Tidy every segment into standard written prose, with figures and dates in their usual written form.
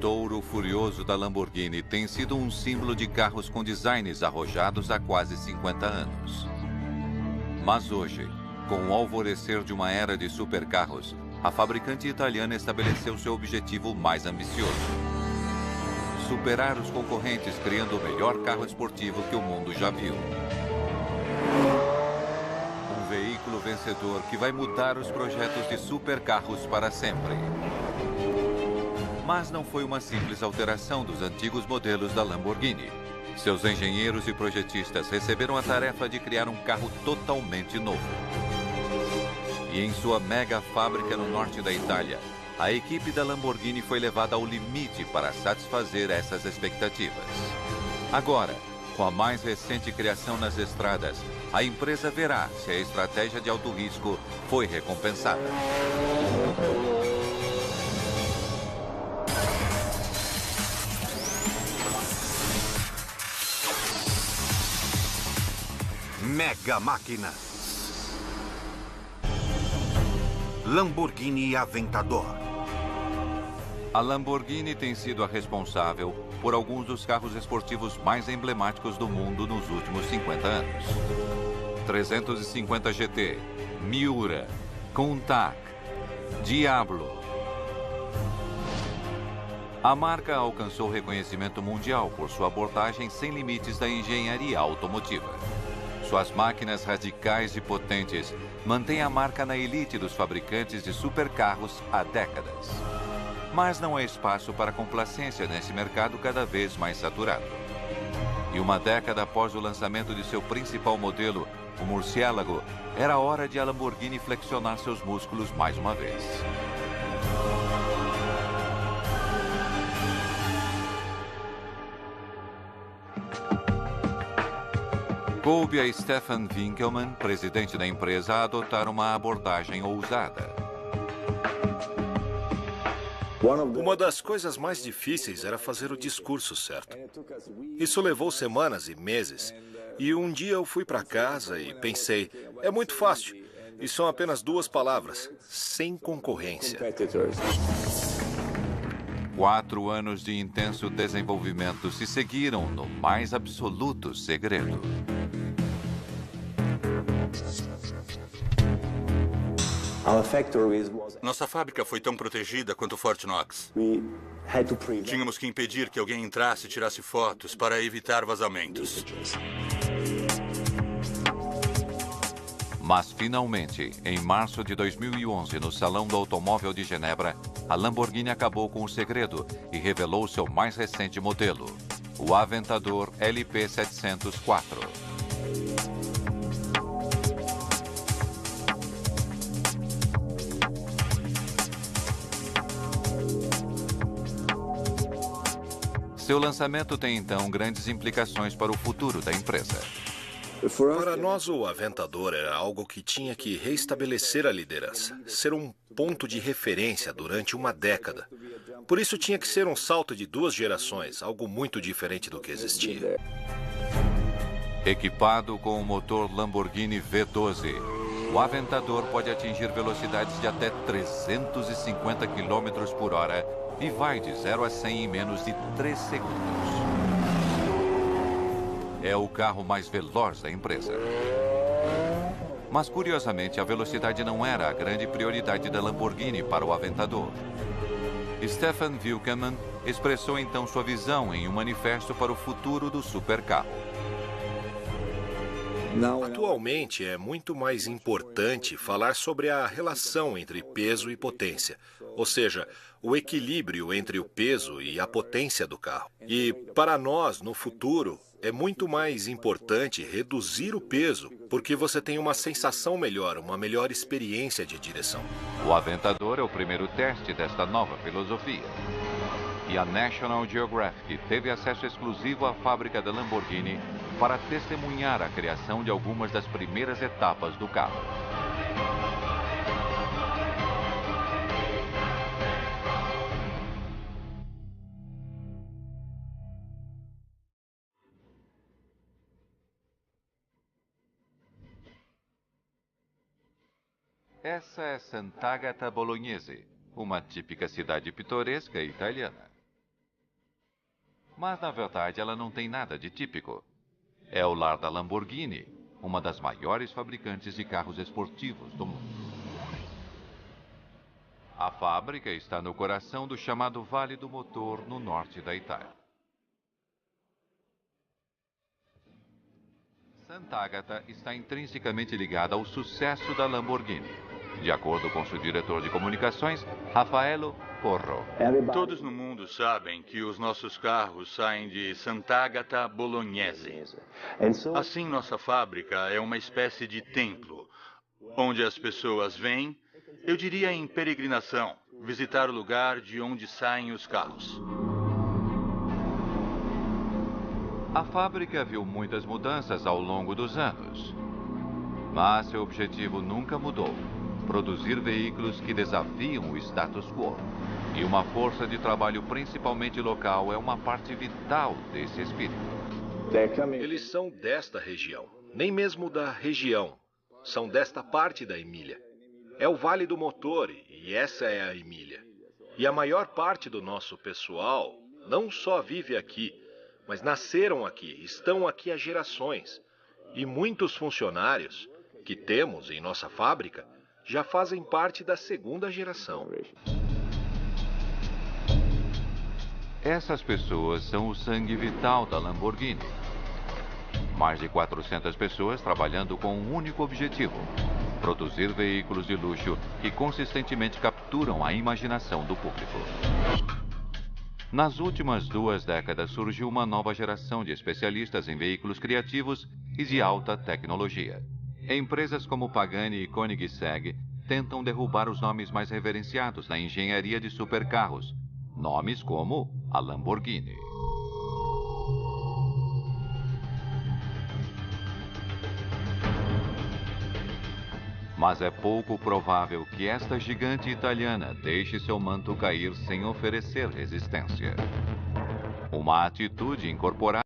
touro furioso da Lamborghini tem sido um símbolo de carros com designs arrojados há quase 50 anos. Mas hoje, com o alvorecer de uma era de supercarros, a fabricante italiana estabeleceu seu objetivo mais ambicioso: superar os concorrentes criando o melhor carro esportivo que o mundo já viu. Um veículo vencedor que vai mudar os projetos de supercarros para sempre. Mas não foi uma simples alteração dos antigos modelos da Lamborghini. Seus engenheiros e projetistas receberam a tarefa de criar um carro totalmente novo. E em sua mega fábrica no norte da Itália, a equipe da Lamborghini foi levada ao limite para satisfazer essas expectativas. Agora, com a mais recente criação nas estradas, a empresa verá se a estratégia de alto risco foi recompensada. Mega Máquinas. Lamborghini Aventador. A Lamborghini tem sido a responsável por alguns dos carros esportivos mais emblemáticos do mundo nos últimos 50 anos. 350 GT, Miura, Countach, Diablo. A marca alcançou reconhecimento mundial por sua abordagem sem limites da engenharia automotiva. Suas máquinas radicais e potentes mantêm a marca na elite dos fabricantes de supercarros há décadas. Mas não há espaço para complacência nesse mercado cada vez mais saturado. E uma década após o lançamento de seu principal modelo, o Murciélago, era hora de a Lamborghini flexionar seus músculos mais uma vez. Coube a Stefan Winkelmann, presidente da empresa, a adotar uma abordagem ousada. Uma das coisas mais difíceis era fazer o discurso certo. Isso levou semanas e meses. E um dia eu fui para casa e pensei, é muito fácil. E são apenas 2 palavras, sem concorrência. 4 anos de intenso desenvolvimento se seguiram no mais absoluto segredo. Nossa fábrica foi tão protegida quanto o Fort Knox. Tínhamos que impedir que alguém entrasse e tirasse fotos para evitar vazamentos. Mas, finalmente, em março de 2011, no Salão do Automóvel de Genebra, a Lamborghini acabou com o segredo e revelou seu mais recente modelo, o Aventador LP704. Seu lançamento tem, então, grandes implicações para o futuro da empresa. Para nós, o Aventador era algo que tinha que reestabelecer a liderança, ser um ponto de referência durante uma década. Por isso tinha que ser um salto de 2 gerações, algo muito diferente do que existia. Equipado com o motor Lamborghini V12, o Aventador pode atingir velocidades de até 350 km por hora e vai de 0 a 100 em menos de 3 segundos. É o carro mais veloz da empresa. Mas, curiosamente, a velocidade não era a grande prioridade da Lamborghini para o Aventador. Stefan Winkelmann expressou então sua visão em um manifesto para o futuro do supercarro. Atualmente é muito mais importante falar sobre a relação entre peso e potência, ou seja, o equilíbrio entre o peso e a potência do carro. E para nós, no futuro, é muito mais importante reduzir o peso, porque você tem uma sensação melhor, uma melhor experiência de direção. O Aventador é o primeiro teste desta nova filosofia. E a National Geographic teve acesso exclusivo à fábrica da Lamborghini para testemunhar a criação de algumas das primeiras etapas do carro. Essa é Sant'Agata Bolognese, uma típica cidade pitoresca italiana. Mas, na verdade, ela não tem nada de típico. É o lar da Lamborghini, uma das maiores fabricantes de carros esportivos do mundo. A fábrica está no coração do chamado Vale do Motor, no norte da Itália. Sant'Agata está intrinsecamente ligada ao sucesso da Lamborghini, de acordo com seu diretor de comunicações, Raffaello Porro. Todos no mundo sabem que os nossos carros saem de Sant'Agata Bolognese. Assim, nossa fábrica é uma espécie de templo, onde as pessoas vêm, eu diria em peregrinação, visitar o lugar de onde saem os carros. A fábrica viu muitas mudanças ao longo dos anos, mas seu objetivo nunca mudou: produzir veículos que desafiam o status quo. E uma força de trabalho principalmente local é uma parte vital desse espírito. Eles são desta região, nem mesmo da região, são desta parte da Emília. É o Vale do Motor e essa é a Emília. E a maior parte do nosso pessoal não só vive aqui, mas nasceram aqui, estão aqui há gerações. E muitos funcionários que temos em nossa fábrica já fazem parte da segunda geração. Essas pessoas são o sangue vital da Lamborghini. Mais de 400 pessoas trabalhando com um único objetivo: produzir veículos de luxo que consistentemente capturam a imaginação do público. Nas últimas 2 décadas surgiu uma nova geração de especialistas em veículos criativos e de alta tecnologia. Empresas como Pagani e Koenigsegg tentam derrubar os nomes mais reverenciados na engenharia de supercarros, nomes como a Lamborghini. Mas é pouco provável que esta gigante italiana deixe seu manto cair sem oferecer resistência. Uma atitude incorporada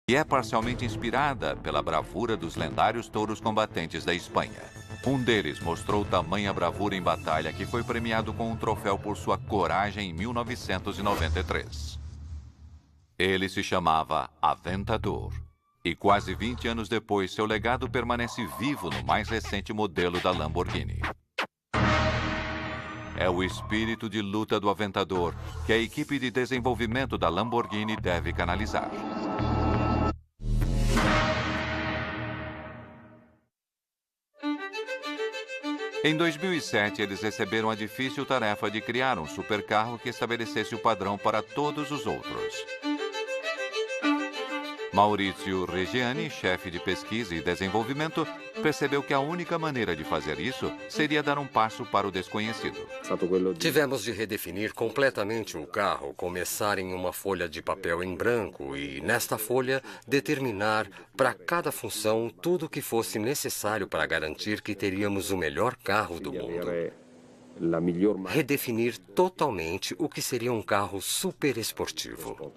e é parcialmente inspirada pela bravura dos lendários touros combatentes da Espanha. Um deles mostrou tamanha bravura em batalha que foi premiado com um troféu por sua coragem em 1993. Ele se chamava Aventador. E quase 20 anos depois, seu legado permanece vivo no mais recente modelo da Lamborghini. É o espírito de luta do Aventador que a equipe de desenvolvimento da Lamborghini deve canalizar. Em 2007, eles receberam a difícil tarefa de criar um supercarro que estabelecesse o padrão para todos os outros. Maurizio Reggiani, chefe de pesquisa e desenvolvimento, percebeu que a única maneira de fazer isso seria dar um passo para o desconhecido. Tivemos de redefinir completamente o carro, começar em uma folha de papel em branco e, nesta folha, determinar para cada função tudo o que fosse necessário para garantir que teríamos o melhor carro do mundo. Redefinir totalmente o que seria um carro super esportivo.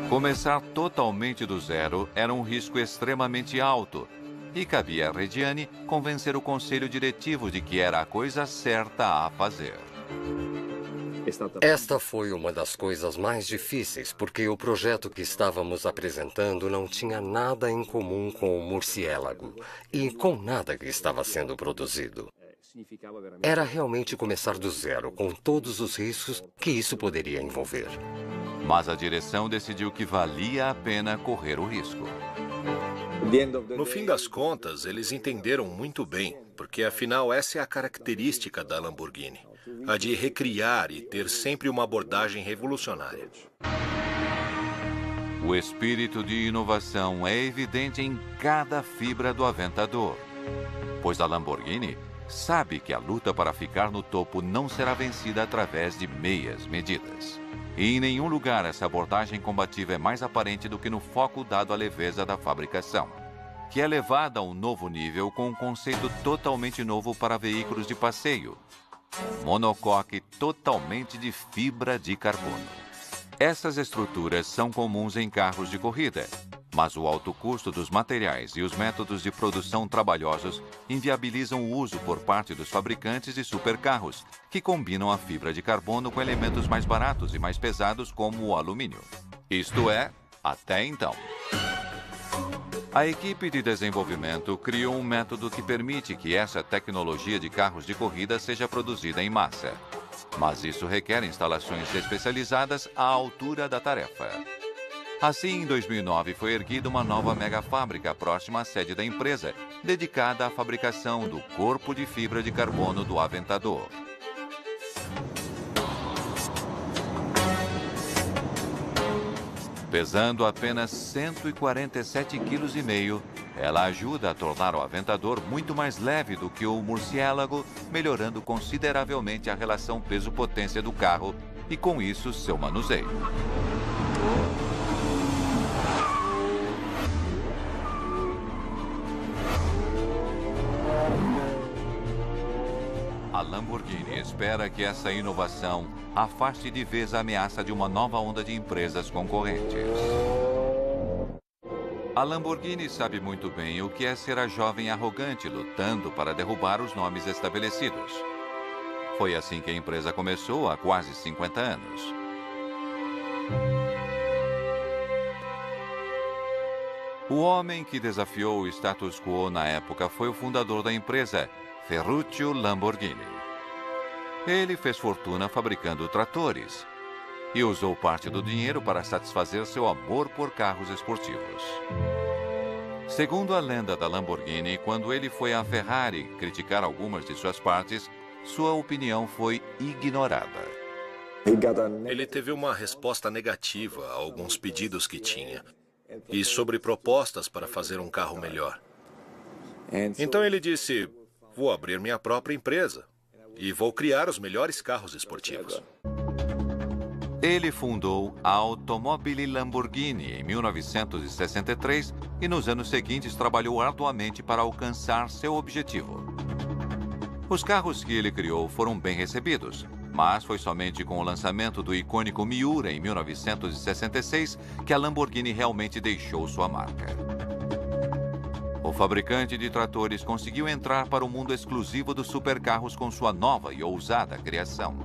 Começar totalmente do zero era um risco extremamente alto e cabia a Reggiani convencer o conselho diretivo de que era a coisa certa a fazer. Esta foi uma das coisas mais difíceis, porque o projeto que estávamos apresentando não tinha nada em comum com o Murciélago e com nada que estava sendo produzido. Era realmente começar do zero, com todos os riscos que isso poderia envolver. Mas a direção decidiu que valia a pena correr o risco. No fim das contas, eles entenderam muito bem, porque afinal essa é a característica da Lamborghini, a de recriar e ter sempre uma abordagem revolucionária. O espírito de inovação é evidente em cada fibra do Aventador, pois a Lamborghini sabe que a luta para ficar no topo não será vencida através de meias medidas. E em nenhum lugar essa abordagem combativa é mais aparente do que no foco dado à leveza da fabricação, que é levada a um novo nível com um conceito totalmente novo para veículos de passeio: monocoque totalmente de fibra de carbono. Essas estruturas são comuns em carros de corrida, Mas o alto custo dos materiais e os métodos de produção trabalhosos inviabilizam o uso por parte dos fabricantes de supercarros, que combinam a fibra de carbono com elementos mais baratos e mais pesados como o alumínio. Isto é, até então. A equipe de desenvolvimento criou um método que permite que essa tecnologia de carros de corrida seja produzida em massa. Mas isso requer instalações especializadas à altura da tarefa. Assim, em 2009, foi erguida uma nova megafábrica próxima à sede da empresa, dedicada à fabricação do corpo de fibra de carbono do Aventador. Pesando apenas 147,5 kg, ela ajuda a tornar o Aventador muito mais leve do que o Murciélago, melhorando consideravelmente a relação peso-potência do carro e, com isso, seu manuseio. A Lamborghini espera que essa inovação afaste de vez a ameaça de uma nova onda de empresas concorrentes. A Lamborghini sabe muito bem o que é ser a jovem arrogante lutando para derrubar os nomes estabelecidos. Foi assim que a empresa começou há quase 50 anos. O homem que desafiou o status quo na época foi o fundador da empresa, Ferruccio Lamborghini. Ele fez fortuna fabricando tratores e usou parte do dinheiro para satisfazer seu amor por carros esportivos. Segundo a lenda da Lamborghini, quando ele foi à Ferrari criticar algumas de suas partes, sua opinião foi ignorada. Ele teve uma resposta negativa a alguns pedidos que tinha e sobre propostas para fazer um carro melhor. Então ele disse: vou abrir minha própria empresa e vou criar os melhores carros esportivos. Ele fundou a Automobili Lamborghini em 1963 e nos anos seguintes trabalhou arduamente para alcançar seu objetivo. Os carros que ele criou foram bem recebidos, mas foi somente com o lançamento do icônico Miura em 1966 que a Lamborghini realmente deixou sua marca. O fabricante de tratores conseguiu entrar para o mundo exclusivo dos supercarros com sua nova e ousada criação.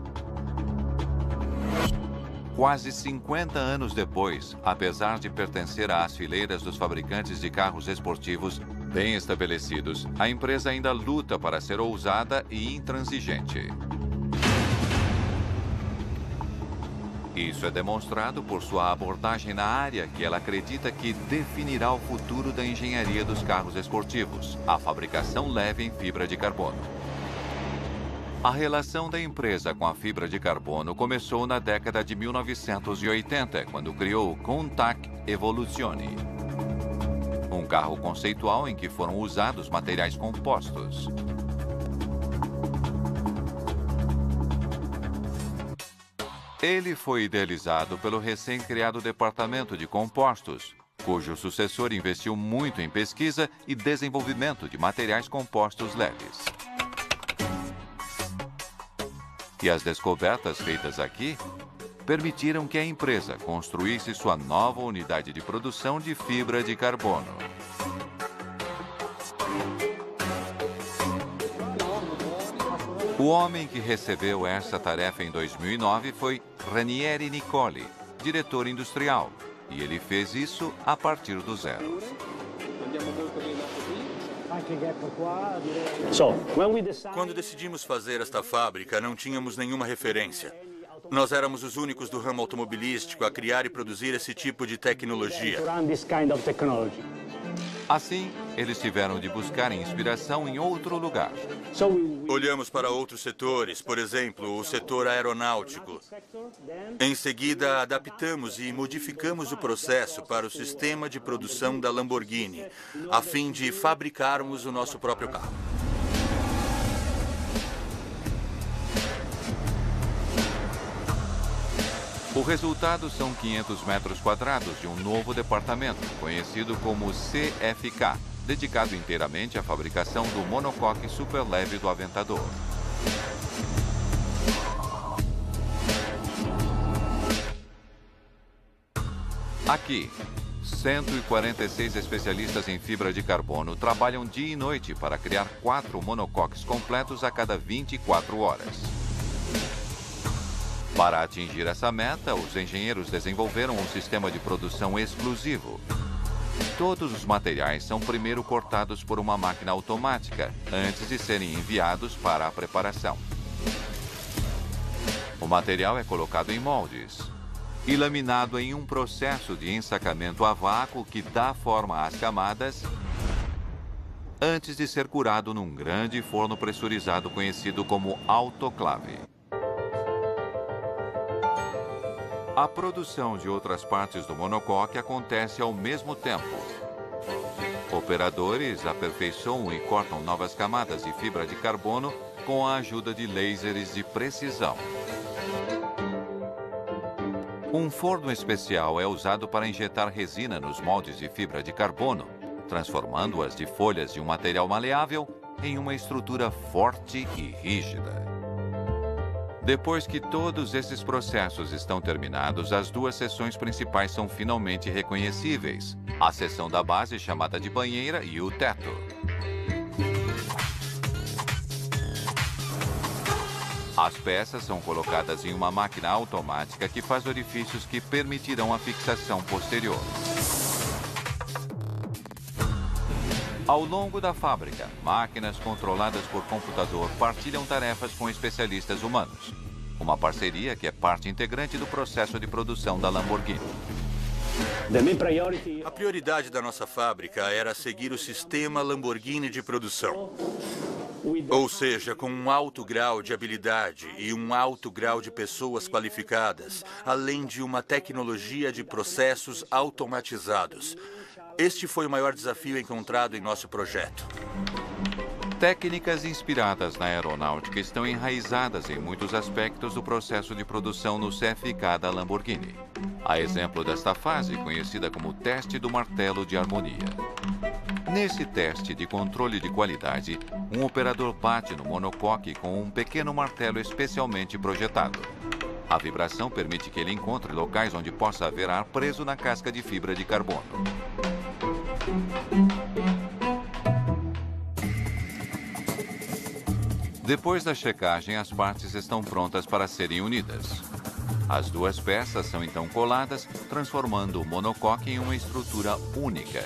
Quase 50 anos depois, apesar de pertencer às fileiras dos fabricantes de carros esportivos bem estabelecidos, a empresa ainda luta para ser ousada e intransigente. Isso é demonstrado por sua abordagem na área que ela acredita que definirá o futuro da engenharia dos carros esportivos, a fabricação leve em fibra de carbono. A relação da empresa com a fibra de carbono começou na década de 1980, quando criou o Countach Evoluzione, um carro conceitual em que foram usados materiais compostos. Ele foi idealizado pelo recém-criado Departamento de Compostos, cujo sucessor investiu muito em pesquisa e desenvolvimento de materiais compostos leves. E as descobertas feitas aqui permitiram que a empresa construísse sua nova unidade de produção de fibra de carbono. O homem que recebeu essa tarefa em 2009 foi Ranieri Nicoli, diretor industrial, e ele fez isso a partir do zero. Quando decidimos fazer esta fábrica, não tínhamos nenhuma referência. Nós éramos os únicos do ramo automobilístico a criar e produzir esse tipo de tecnologia. Assim, eles tiveram de buscar inspiração em outro lugar. Olhamos para outros setores, por exemplo, o setor aeronáutico. Em seguida, adaptamos e modificamos o processo para o sistema de produção da Lamborghini, a fim de fabricarmos o nosso próprio carro. O resultado são 500 metros quadrados de um novo departamento, conhecido como CFK, dedicado inteiramente à fabricação do monocoque superleve do Aventador. Aqui, 146 especialistas em fibra de carbono trabalham dia e noite para criar 4 monocoques completos a cada 24 horas. Para atingir essa meta, os engenheiros desenvolveram um sistema de produção exclusivo. Todos os materiais são primeiro cortados por uma máquina automática, antes de serem enviados para a preparação. O material é colocado em moldes e laminado em um processo de ensacamento a vácuo que dá forma às camadas antes de ser curado num grande forno pressurizado conhecido como autoclave. A produção de outras partes do monocoque acontece ao mesmo tempo. Operadores aperfeiçoam e cortam novas camadas de fibra de carbono com a ajuda de lasers de precisão. Um forno especial é usado para injetar resina nos moldes de fibra de carbono, transformando-as de folhas de um material maleável em uma estrutura forte e rígida. Depois que todos esses processos estão terminados, as duas seções principais são finalmente reconhecíveis: a seção da base, chamada de banheira, e o teto. As peças são colocadas em uma máquina automática que faz orifícios que permitirão a fixação posterior. Ao longo da fábrica, máquinas controladas por computador partilham tarefas com especialistas humanos. Uma parceria que é parte integrante do processo de produção da Lamborghini. A prioridade da nossa fábrica era seguir o sistema Lamborghini de produção. Ou seja, com um alto grau de habilidade e um alto grau de pessoas qualificadas, além de uma tecnologia de processos automatizados. Este foi o maior desafio encontrado em nosso projeto. Técnicas inspiradas na aeronáutica estão enraizadas em muitos aspectos do processo de produção no CFK da Lamborghini. A exemplo desta fase, conhecida como teste do martelo de harmonia. Nesse teste de controle de qualidade, um operador bate no monocoque com um pequeno martelo especialmente projetado. A vibração permite que ele encontre locais onde possa haver ar preso na casca de fibra de carbono. Depois da checagem, as partes estão prontas para serem unidas. As duas peças são então coladas, transformando o monocoque em uma estrutura única.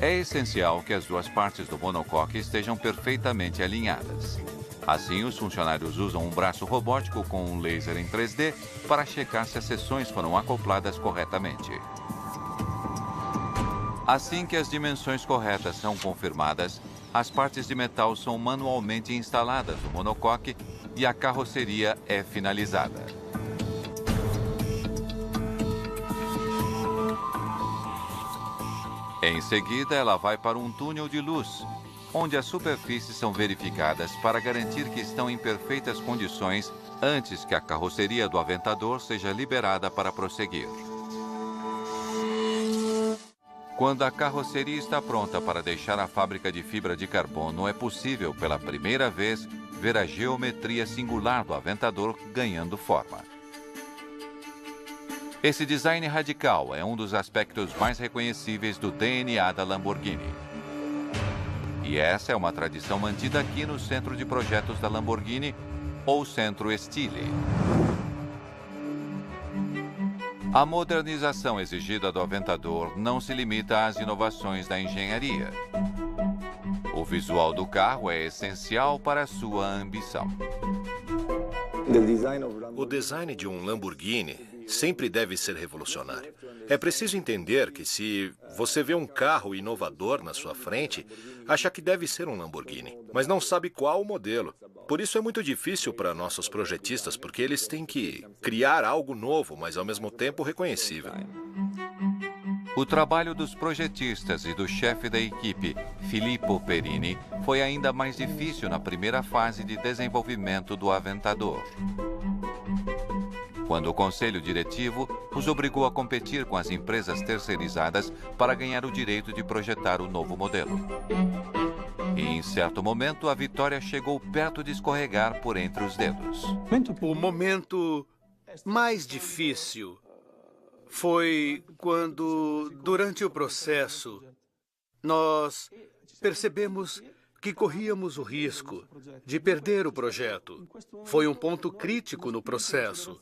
É essencial que as duas partes do monocoque estejam perfeitamente alinhadas. Assim, os funcionários usam um braço robótico com um laser em 3D para checar se as seções foram acopladas corretamente. Assim que as dimensões corretas são confirmadas, as partes de metal são manualmente instaladas no monocoque e a carroceria é finalizada. Em seguida, ela vai para um túnel de luz, onde as superfícies são verificadas para garantir que estão em perfeitas condições antes que a carroceria do Aventador seja liberada para prosseguir. Quando a carroceria está pronta para deixar a fábrica de fibra de carbono, é possível, pela primeira vez, ver a geometria singular do Aventador ganhando forma. Esse design radical é um dos aspectos mais reconhecíveis do DNA da Lamborghini. E essa é uma tradição mantida aqui no Centro de Projetos da Lamborghini, ou Centro Stile. A modernização exigida do Aventador não se limita às inovações da engenharia. O visual do carro é essencial para a sua ambição. O design de um Lamborghini sempre deve ser revolucionário. É preciso entender que se você vê um carro inovador na sua frente, acha que deve ser um Lamborghini, mas não sabe qual o modelo. Por isso é muito difícil para nossos projetistas, porque eles têm que criar algo novo, mas ao mesmo tempo reconhecível. O trabalho dos projetistas e do chefe da equipe, Filippo Perini, foi ainda mais difícil na primeira fase de desenvolvimento do Aventador, quando o conselho diretivo os obrigou a competir com as empresas terceirizadas para ganhar o direito de projetar o novo modelo. E, em certo momento, a vitória chegou perto de escorregar por entre os dedos. O momento mais difícil foi quando, durante o processo, nós percebemos que corríamos o risco de perder o projeto. Foi um ponto crítico no processo.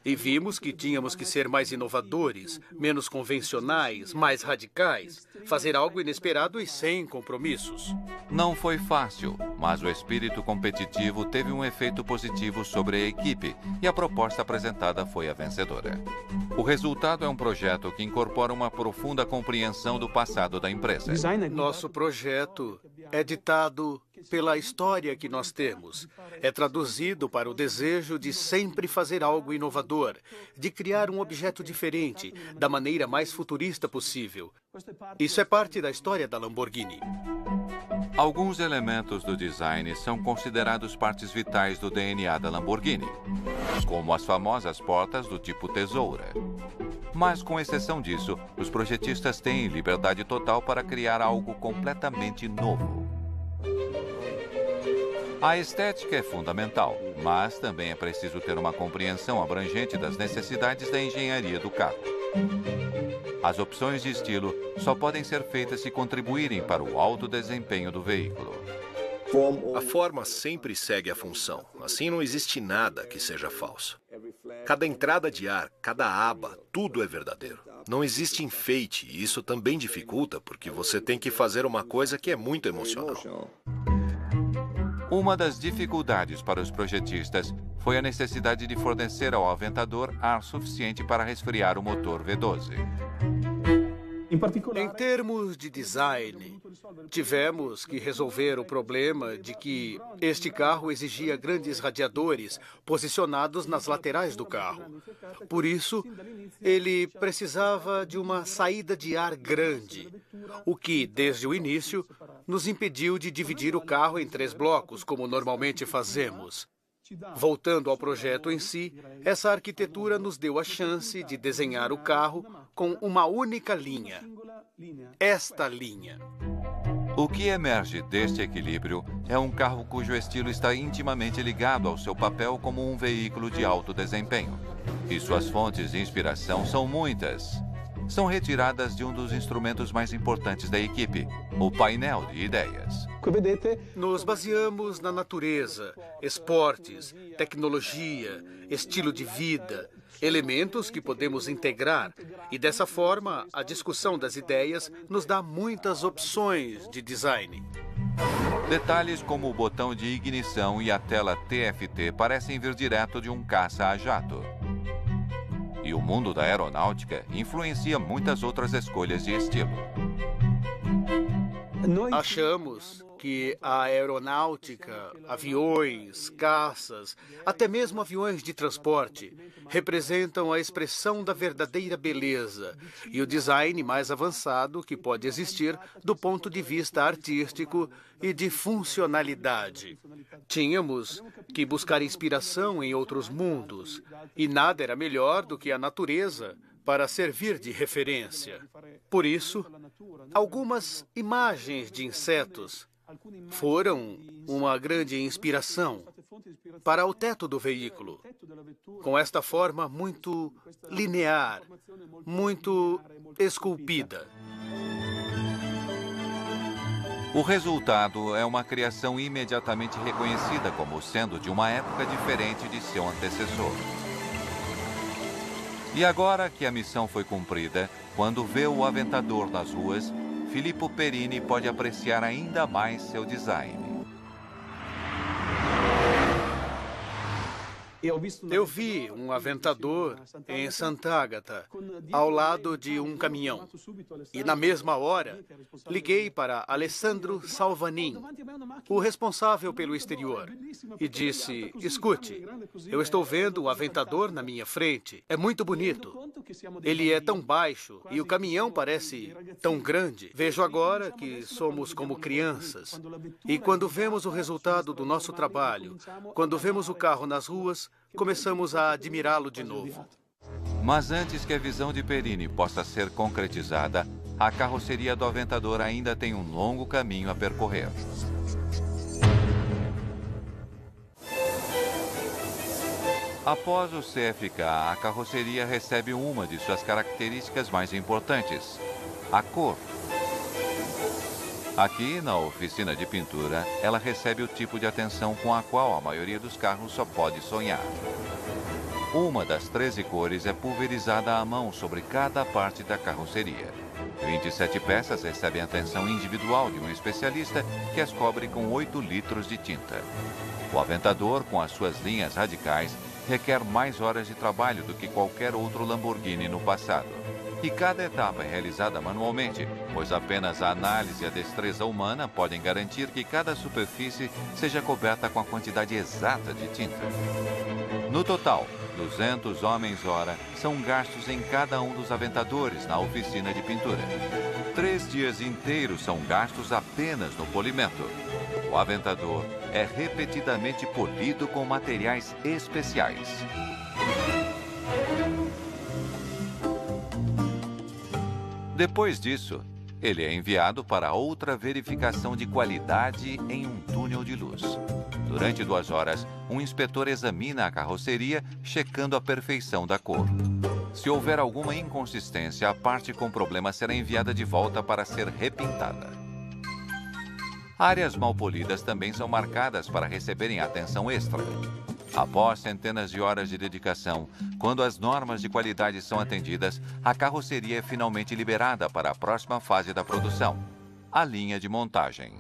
E vimos que tínhamos que ser mais inovadores, menos convencionais, mais radicais, fazer algo inesperado e sem compromissos. Não foi fácil, mas o espírito competitivo teve um efeito positivo sobre a equipe e a proposta apresentada foi a vencedora. O resultado é um projeto que incorpora uma profunda compreensão do passado da empresa. Nosso projeto é ditado pela história que nós temos. É traduzido para o desejo de sempre fazer algo inovador, de criar um objeto diferente, da maneira mais futurista possível. Isso é parte da história da Lamborghini. Alguns elementos do design são considerados partes vitais do DNA da Lamborghini, como as famosas portas do tipo tesoura. Mas, com exceção disso, os projetistas têm liberdade total para criar algo completamente novo. A estética é fundamental, mas também é preciso ter uma compreensão abrangente das necessidades da engenharia do carro. As opções de estilo só podem ser feitas se contribuírem para o alto desempenho do veículo. A forma sempre segue a função, assim não existe nada que seja falso. Cada entrada de ar, cada aba, tudo é verdadeiro. Não existe enfeite e isso também dificulta porque você tem que fazer uma coisa que é muito emocional. Uma das dificuldades para os projetistas foi a necessidade de fornecer ao Aventador ar suficiente para resfriar o motor V12. Em termos de design, tivemos que resolver o problema de que este carro exigia grandes radiadores posicionados nas laterais do carro. Por isso, ele precisava de uma saída de ar grande, o que, desde o início, nos impediu de dividir o carro em 3 blocos, como normalmente fazemos. Voltando ao projeto em si, essa arquitetura nos deu a chance de desenhar o carro com uma única linha. Esta linha. O que emerge deste equilíbrio é um carro cujo estilo está intimamente ligado ao seu papel como um veículo de alto desempenho. E suas fontes de inspiração são muitas. São retiradas de um dos instrumentos mais importantes da equipe, o painel de ideias. Nos baseamos na natureza, esportes, tecnologia, estilo de vida, elementos que podemos integrar. E dessa forma, a discussão das ideias nos dá muitas opções de design. Detalhes como o botão de ignição e a tela TFT parecem vir direto de um caça a jato. E o mundo da aeronáutica influencia muitas outras escolhas de estilo. Achamos que a aeronáutica, aviões, caças, até mesmo aviões de transporte, representam a expressão da verdadeira beleza e o design mais avançado que pode existir do ponto de vista artístico e de funcionalidade. Tínhamos que buscar inspiração em outros mundos e nada era melhor do que a natureza para servir de referência. Por isso, algumas imagens de insetos foram uma grande inspiração para o teto do veículo, com esta forma muito linear, muito esculpida. O resultado é uma criação imediatamente reconhecida como sendo de uma época diferente de seu antecessor. E agora que a missão foi cumprida, quando vê o Aventador nas ruas, Filippo Perini pode apreciar ainda mais seu design. Eu vi um Aventador em Sant'Agata, ao lado de um caminhão. E na mesma hora, liguei para Alessandro Salvanin, o responsável pelo exterior, e disse: escute, eu estou vendo o Aventador na minha frente. É muito bonito. Ele é tão baixo e o caminhão parece tão grande. Vejo agora que somos como crianças. E quando vemos o resultado do nosso trabalho, quando vemos o carro nas ruas, começamos a admirá-lo de novo. Mas antes que a visão de Perini possa ser concretizada, a carroceria do Aventador ainda tem um longo caminho a percorrer. Após o CFK, a carroceria recebe uma de suas características mais importantes, a cor. Aqui, na oficina de pintura, ela recebe o tipo de atenção com a qual a maioria dos carros só pode sonhar. Uma das 13 cores é pulverizada à mão sobre cada parte da carroceria. 27 peças recebem atenção individual de um especialista que as cobre com 8 litros de tinta. O Aventador, com as suas linhas radicais, requer mais horas de trabalho do que qualquer outro Lamborghini no passado. E cada etapa é realizada manualmente, pois apenas a análise e a destreza humana podem garantir que cada superfície seja coberta com a quantidade exata de tinta. No total, 200 homens-hora são gastos em cada um dos Aventadores na oficina de pintura. 3 dias inteiros são gastos apenas no polimento. O Aventador é repetidamente polido com materiais especiais. Depois disso, ele é enviado para outra verificação de qualidade em um túnel de luz. Durante 2 horas, um inspetor examina a carroceria, checando a perfeição da cor. Se houver alguma inconsistência, a parte com problema será enviada de volta para ser repintada. Áreas mal polidas também são marcadas para receberem atenção extra. Após centenas de horas de dedicação, quando as normas de qualidade são atendidas, a carroceria é finalmente liberada para a próxima fase da produção, a linha de montagem.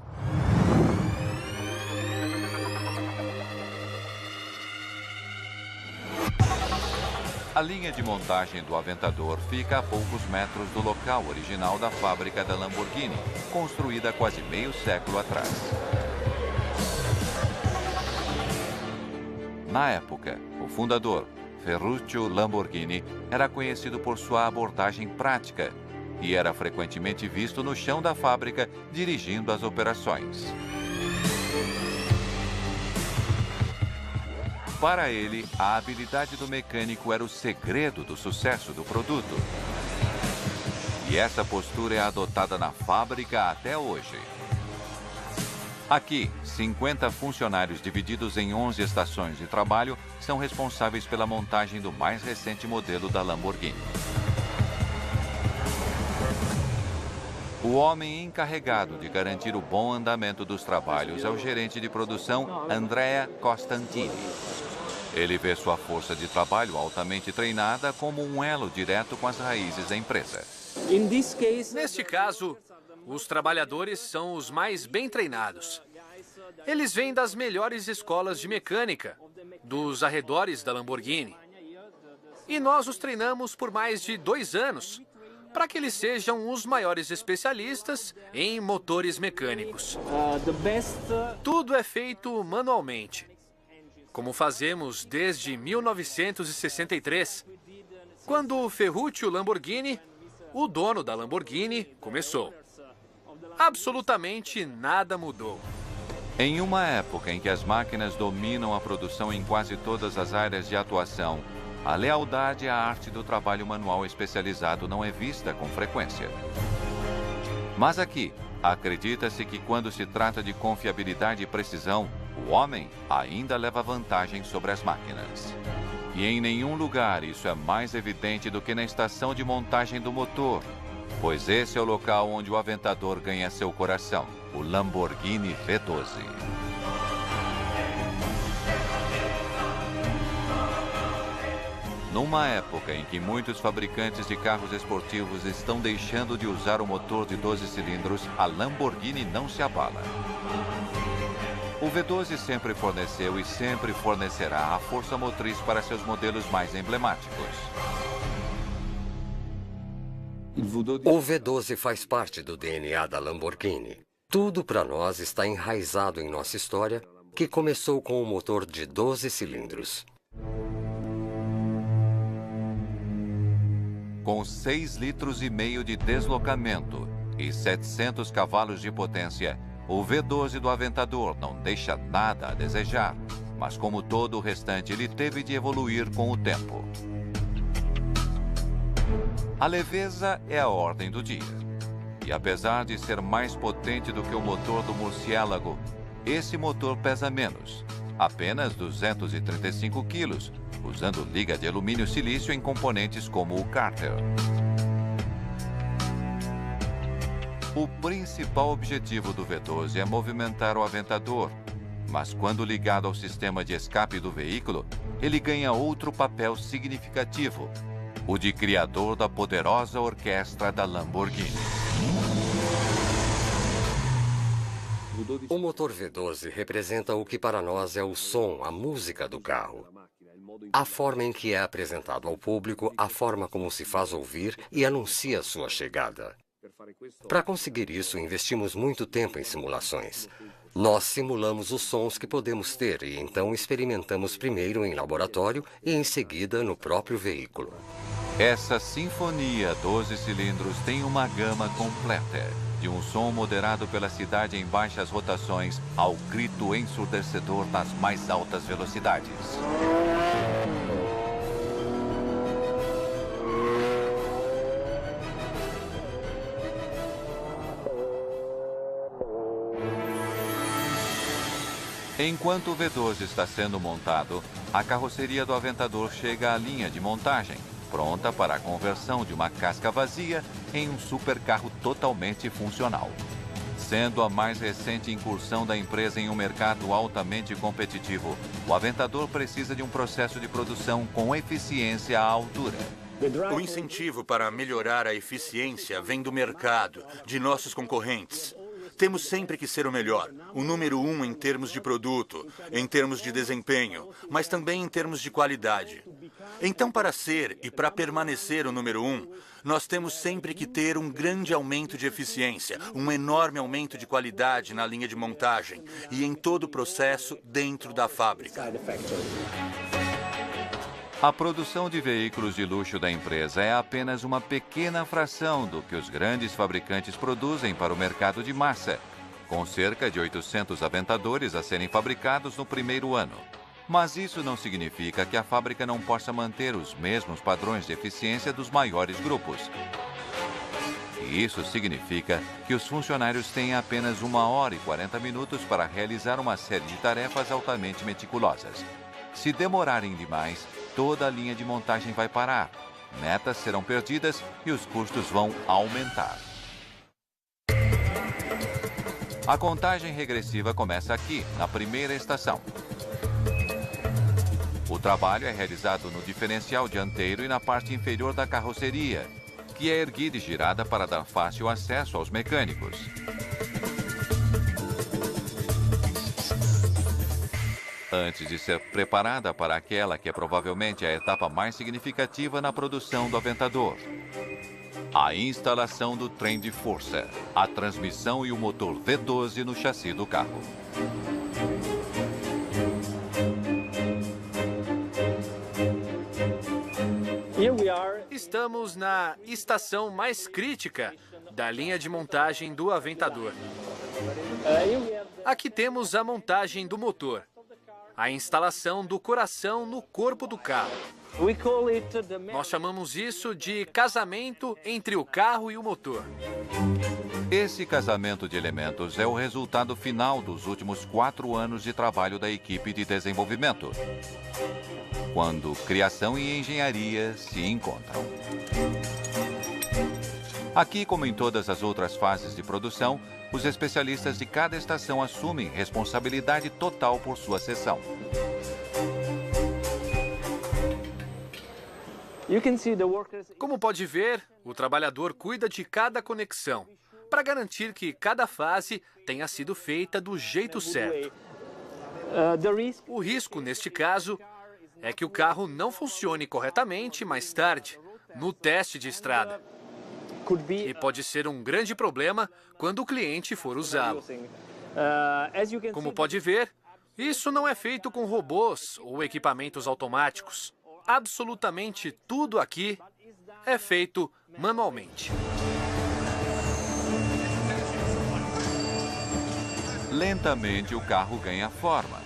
A linha de montagem do Aventador fica a poucos metros do local original da fábrica da Lamborghini, construída quase meio século atrás. Na época, o fundador, Ferruccio Lamborghini, era conhecido por sua abordagem prática e era frequentemente visto no chão da fábrica dirigindo as operações. Para ele, a habilidade do mecânico era o segredo do sucesso do produto. E essa postura é adotada na fábrica até hoje. Aqui, 50 funcionários divididos em 11 estações de trabalho são responsáveis pela montagem do mais recente modelo da Lamborghini. O homem encarregado de garantir o bom andamento dos trabalhos é o gerente de produção, Andrea Costantini. Ele vê sua força de trabalho altamente treinada como um elo direto com as raízes da empresa. Neste caso, os trabalhadores são os mais bem treinados. Eles vêm das melhores escolas de mecânica, dos arredores da Lamborghini. E nós os treinamos por mais de 2 anos, para que eles sejam os maiores especialistas em motores mecânicos. Tudo é feito manualmente, como fazemos desde 1963, quando o Ferruccio Lamborghini, o dono da Lamborghini, começou. Absolutamente nada mudou. Em uma época em que as máquinas dominam a produção em quase todas as áreas de atuação, a lealdade à arte do trabalho manual especializado não é vista com frequência. Mas aqui, acredita-se que quando se trata de confiabilidade e precisão, o homem ainda leva vantagem sobre as máquinas. E em nenhum lugar isso é mais evidente do que na estação de montagem do motor, pois esse é o local onde o Aventador ganha seu coração, o Lamborghini V12. Numa época em que muitos fabricantes de carros esportivos estão deixando de usar o motor de 12 cilindros, a Lamborghini não se abala. O V12 sempre forneceu e sempre fornecerá a força motriz para seus modelos mais emblemáticos. O V12 faz parte do DNA da Lamborghini. Tudo para nós está enraizado em nossa história, que começou com o motor de 12 cilindros. Com 6,5 litros de deslocamento e 700 cavalos de potência, o V12 do Aventador não deixa nada a desejar, mas como todo o restante, ele teve de evoluir com o tempo. A leveza é a ordem do dia. E apesar de ser mais potente do que o motor do Murciélago, esse motor pesa menos, apenas 235 quilos, usando liga de alumínio-silício em componentes como o cárter. O principal objetivo do V12 é movimentar o aventador, mas quando ligado ao sistema de escape do veículo, ele ganha outro papel significativo, o de criador da poderosa orquestra da Lamborghini. O motor V12 representa o que para nós é o som, a música do carro. A forma em que é apresentado ao público, a forma como se faz ouvir e anuncia sua chegada. Para conseguir isso, investimos muito tempo em simulações. Nós simulamos os sons que podemos ter e então experimentamos primeiro em laboratório e em seguida no próprio veículo. Essa sinfonia 12 cilindros tem uma gama completa, de um som moderado pela cidade em baixas rotações ao grito ensurdecedor nas mais altas velocidades. Enquanto o V12 está sendo montado, a carroceria do Aventador chega à linha de montagem, pronta para a conversão de uma casca vazia em um supercarro totalmente funcional. Sendo a mais recente incursão da empresa em um mercado altamente competitivo, o Aventador precisa de um processo de produção com eficiência à altura. O incentivo para melhorar a eficiência vem do mercado, de nossos concorrentes. Temos sempre que ser o melhor, o número 1 em termos de produto, em termos de desempenho, mas também em termos de qualidade. Então, para ser e para permanecer o número 1, nós temos sempre que ter um grande aumento de eficiência, um enorme aumento de qualidade na linha de montagem e em todo o processo dentro da fábrica. A produção de veículos de luxo da empresa é apenas uma pequena fração do que os grandes fabricantes produzem para o mercado de massa, com cerca de 800 Aventadores a serem fabricados no primeiro ano. Mas isso não significa que a fábrica não possa manter os mesmos padrões de eficiência dos maiores grupos. E isso significa que os funcionários têm apenas 1 hora e 40 minutos para realizar uma série de tarefas altamente meticulosas. Se demorarem demais, toda a linha de montagem vai parar, metas serão perdidas e os custos vão aumentar. A contagem regressiva começa aqui, na primeira estação. O trabalho é realizado no diferencial dianteiro e na parte inferior da carroceria, que é erguida e girada para dar fácil acesso aos mecânicos. Antes de ser preparada para aquela que é provavelmente a etapa mais significativa na produção do Aventador. A instalação do trem de força, a transmissão e o motor V12 no chassi do carro. Estamos na estação mais crítica da linha de montagem do Aventador. Aqui temos a montagem do motor, a instalação do coração no corpo do carro. Nós chamamos isso de casamento entre o carro e o motor. Esse casamento de elementos é o resultado final dos últimos 4 anos de trabalho da equipe de desenvolvimento, quando criação e engenharia se encontram. Aqui, como em todas as outras fases de produção, os especialistas de cada estação assumem responsabilidade total por sua seção. Como pode ver, o trabalhador cuida de cada conexão, para garantir que cada fase tenha sido feita do jeito certo. O risco, neste caso, é que o carro não funcione corretamente mais tarde, no teste de estrada. E pode ser um grande problema quando o cliente for usá-lo. Como pode ver, isso não é feito com robôs ou equipamentos automáticos. Absolutamente tudo aqui é feito manualmente. Lentamente o carro ganha forma,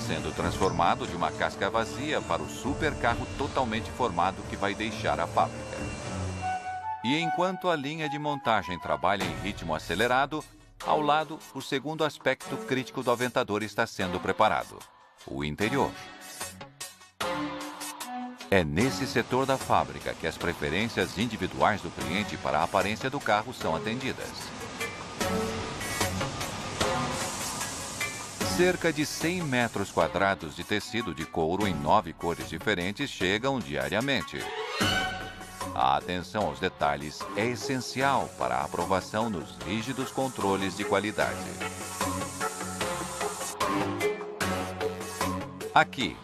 sendo transformado de uma casca vazia para o supercarro totalmente formado que vai deixar a fábrica. E enquanto a linha de montagem trabalha em ritmo acelerado, ao lado, o segundo aspecto crítico do Aventador está sendo preparado: o interior. É nesse setor da fábrica que as preferências individuais do cliente para a aparência do carro são atendidas. Cerca de 100 metros quadrados de tecido de couro em 9 cores diferentes chegam diariamente. A atenção aos detalhes é essencial para a aprovação nos rígidos controles de qualidade. Aqui,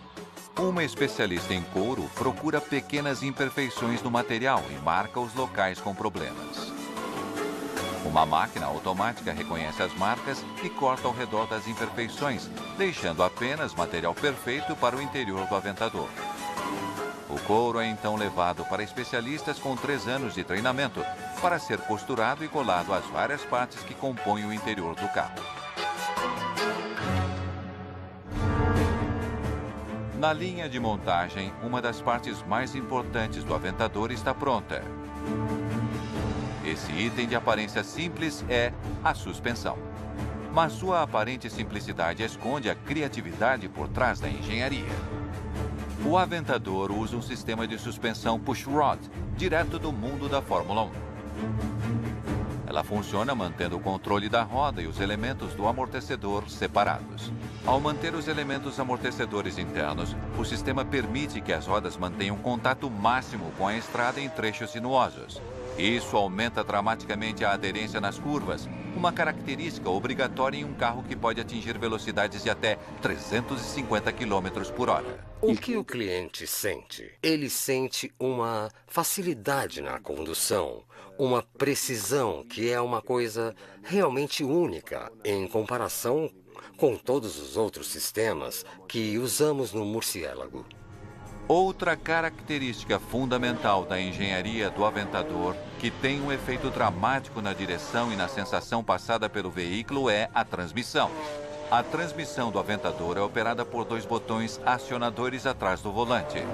uma especialista em couro procura pequenas imperfeições no material e marca os locais com problemas. Uma máquina automática reconhece as marcas e corta ao redor das imperfeições, deixando apenas material perfeito para o interior do aventador. O couro é então levado para especialistas com 3 anos de treinamento para ser costurado e colado às várias partes que compõem o interior do carro. Na linha de montagem, uma das partes mais importantes do aventador está pronta. Esse item de aparência simples é a suspensão. Mas sua aparente simplicidade esconde a criatividade por trás da engenharia. O aventador usa um sistema de suspensão pushrod, direto do mundo da Fórmula 1. Ela funciona mantendo o controle da roda e os elementos do amortecedor separados. Ao manter os elementos amortecedores internos, o sistema permite que as rodas mantenham contato máximo com a estrada em trechos sinuosos. Isso aumenta dramaticamente a aderência nas curvas, uma característica obrigatória em um carro que pode atingir velocidades de até 350 km por hora. O que o cliente sente? Ele sente uma facilidade na condução, uma precisão que é uma coisa realmente única em comparação com todos os outros sistemas que usamos no Murciélago. Outra característica fundamental da engenharia do Aventador, que tem um efeito dramático na direção e na sensação passada pelo veículo, é a transmissão. A transmissão do Aventador é operada por 2 botões acionadores atrás do volante.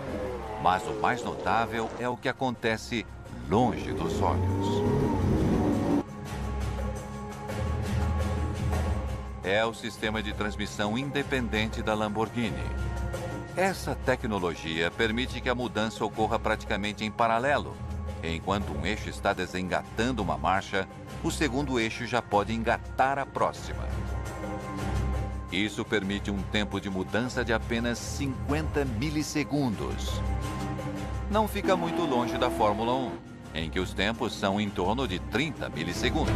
Mas o mais notável é o que acontece longe dos olhos. É o sistema de transmissão independente da Lamborghini. Essa tecnologia permite que a mudança ocorra praticamente em paralelo. Enquanto um eixo está desengatando uma marcha, o segundo eixo já pode engatar a próxima. Isso permite um tempo de mudança de apenas 50 milissegundos. Não fica muito longe da Fórmula 1, em que os tempos são em torno de 30 milissegundos.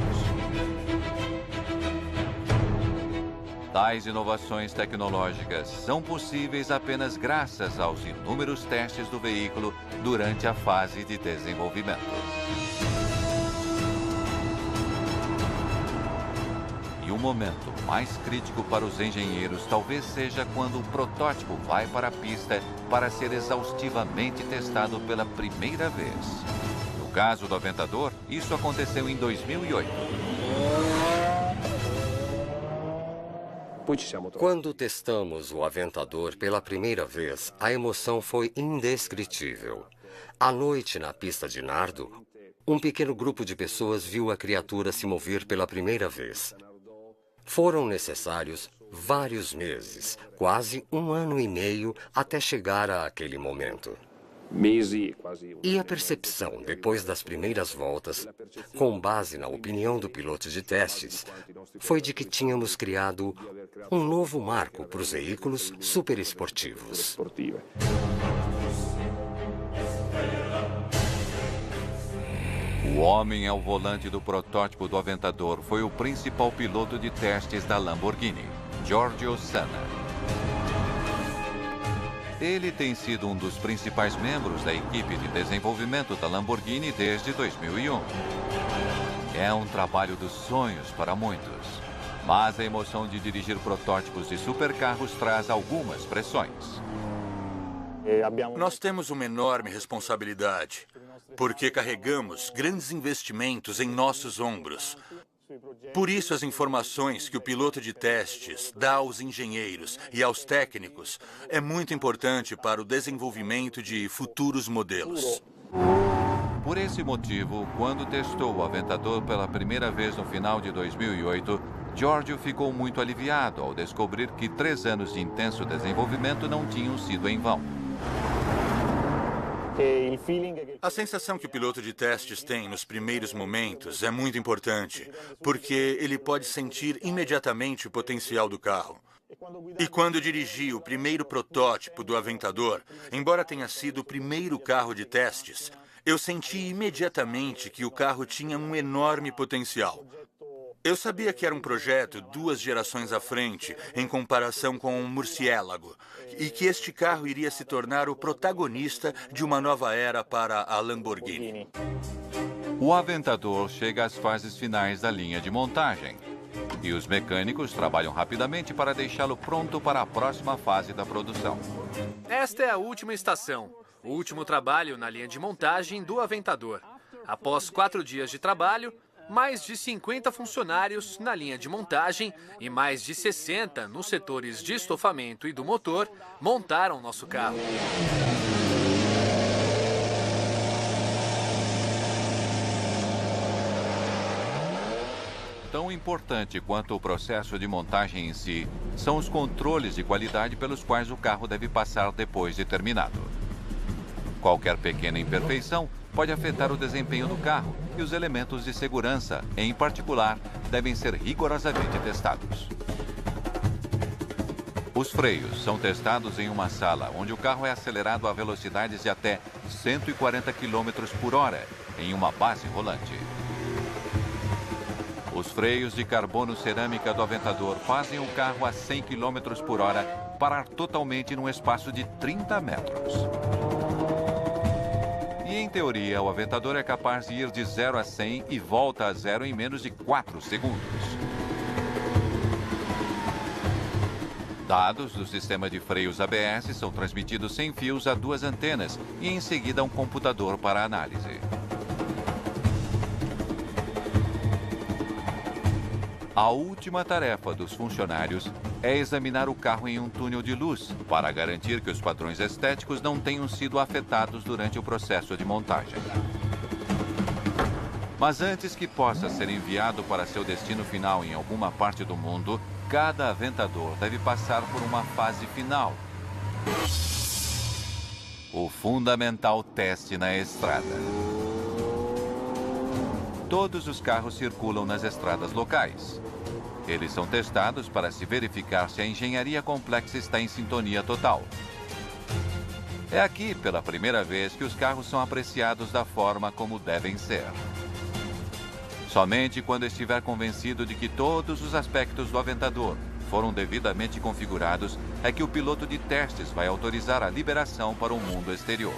Tais inovações tecnológicas são possíveis apenas graças aos inúmeros testes do veículo durante a fase de desenvolvimento. E o momento mais crítico para os engenheiros talvez seja quando o protótipo vai para a pista para ser exaustivamente testado pela primeira vez. No caso do Aventador, isso aconteceu em 2008. Quando testamos o Aventador pela primeira vez, a emoção foi indescritível. À noite, na pista de Nardo, um pequeno grupo de pessoas viu a criatura se mover pela primeira vez. Foram necessários vários meses, quase 1 ano e meio, até chegar àquele momento. E a percepção, depois das primeiras voltas, com base na opinião do piloto de testes, foi de que tínhamos criado um novo marco para os veículos superesportivos. O homem ao volante do protótipo do Aventador foi o principal piloto de testes da Lamborghini, Giorgio Sanna. Ele tem sido um dos principais membros da equipe de desenvolvimento da Lamborghini desde 2001. É um trabalho dos sonhos para muitos, mas a emoção de dirigir protótipos de supercarros traz algumas pressões. Nós temos uma enorme responsabilidade, porque carregamos grandes investimentos em nossos ombros. Por isso, as informações que o piloto de testes dá aos engenheiros e aos técnicos é muito importante para o desenvolvimento de futuros modelos. Por esse motivo, quando testou o Aventador pela primeira vez no final de 2008, Giorgio ficou muito aliviado ao descobrir que 3 anos de intenso desenvolvimento não tinham sido em vão. A sensação que o piloto de testes tem nos primeiros momentos é muito importante, porque ele pode sentir imediatamente o potencial do carro. E quando dirigi o primeiro protótipo do Aventador, embora tenha sido o primeiro carro de testes, eu senti imediatamente que o carro tinha um enorme potencial. Eu sabia que era um projeto 2 gerações à frente, em comparação com um murciélago, e que este carro iria se tornar o protagonista de uma nova era para a Lamborghini. O Aventador chega às fases finais da linha de montagem. E os mecânicos trabalham rapidamente para deixá-lo pronto para a próxima fase da produção. Esta é a última estação, o último trabalho na linha de montagem do Aventador. Após 4 dias de trabalho, mais de 50 funcionários na linha de montagem e mais de 60 nos setores de estofamento e do motor montaram nosso carro. Tão importante quanto o processo de montagem em si são os controles de qualidade pelos quais o carro deve passar depois de terminado. Qualquer pequena imperfeição pode afetar o desempenho do carro e os elementos de segurança, em particular, devem ser rigorosamente testados. Os freios são testados em uma sala onde o carro é acelerado a velocidades de até 140 km por hora em uma base rolante. Os freios de carbono cerâmica do Aventador fazem o carro a 100 km por hora parar totalmente num espaço de 30 metros. E, em teoria, o Aventador é capaz de ir de 0 a 100 e volta a 0 em menos de 4 segundos. Dados do sistema de freios ABS são transmitidos sem fios a 2 antenas e, em seguida, a um computador para análise. A última tarefa dos funcionários é examinar o carro em um túnel de luz para garantir que os padrões estéticos não tenham sido afetados durante o processo de montagem. Mas antes que possa ser enviado para seu destino final em alguma parte do mundo, cada Aventador deve passar por uma fase final. O fundamental teste na estrada. Todos os carros circulam nas estradas locais. Eles são testados para se verificar se a engenharia complexa está em sintonia total. É aqui, pela primeira vez, que os carros são apreciados da forma como devem ser. Somente quando estiver convencido de que todos os aspectos do Aventador foram devidamente configurados é que o piloto de testes vai autorizar a liberação para o mundo exterior.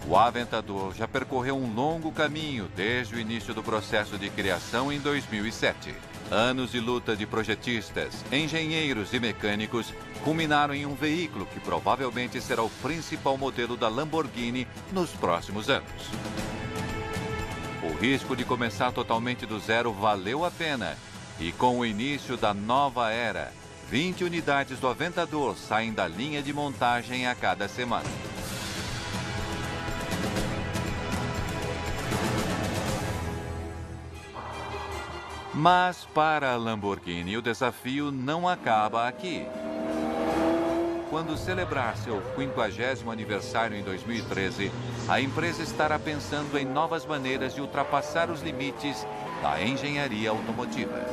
O Aventador já percorreu um longo caminho desde o início do processo de criação em 2007. Anos de luta de projetistas, engenheiros e mecânicos culminaram em um veículo que provavelmente será o principal modelo da Lamborghini nos próximos anos. O risco de começar totalmente do zero valeu a pena. E com o início da nova era, 20 unidades do Aventador saem da linha de montagem a cada semana. Mas para a Lamborghini, o desafio não acaba aqui. Quando celebrar seu 50º aniversário em 2013, a empresa estará pensando em novas maneiras de ultrapassar os limites da engenharia automotiva.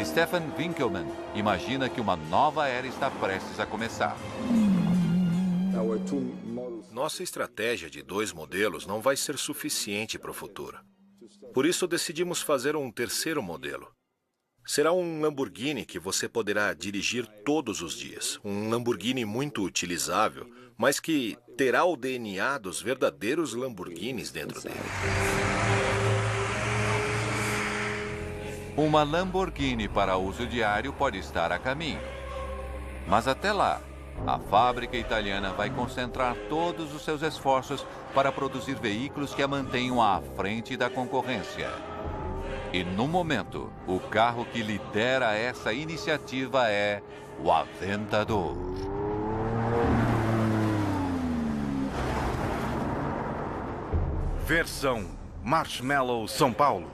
Stefan Winkelmann imagina que uma nova era está prestes a começar. Nossa estratégia de 2 modelos não vai ser suficiente para o futuro. Por isso, decidimos fazer um terceiro modelo. Será um Lamborghini que você poderá dirigir todos os dias. Um Lamborghini muito utilizável, mas que terá o DNA dos verdadeiros Lamborghinis dentro dele. Uma Lamborghini para uso diário pode estar a caminho. Mas até lá, a fábrica italiana vai concentrar todos os seus esforços para produzir veículos que a mantenham à frente da concorrência. E, no momento, o carro que lidera essa iniciativa é o Aventador. Versão Marshmallow São Paulo.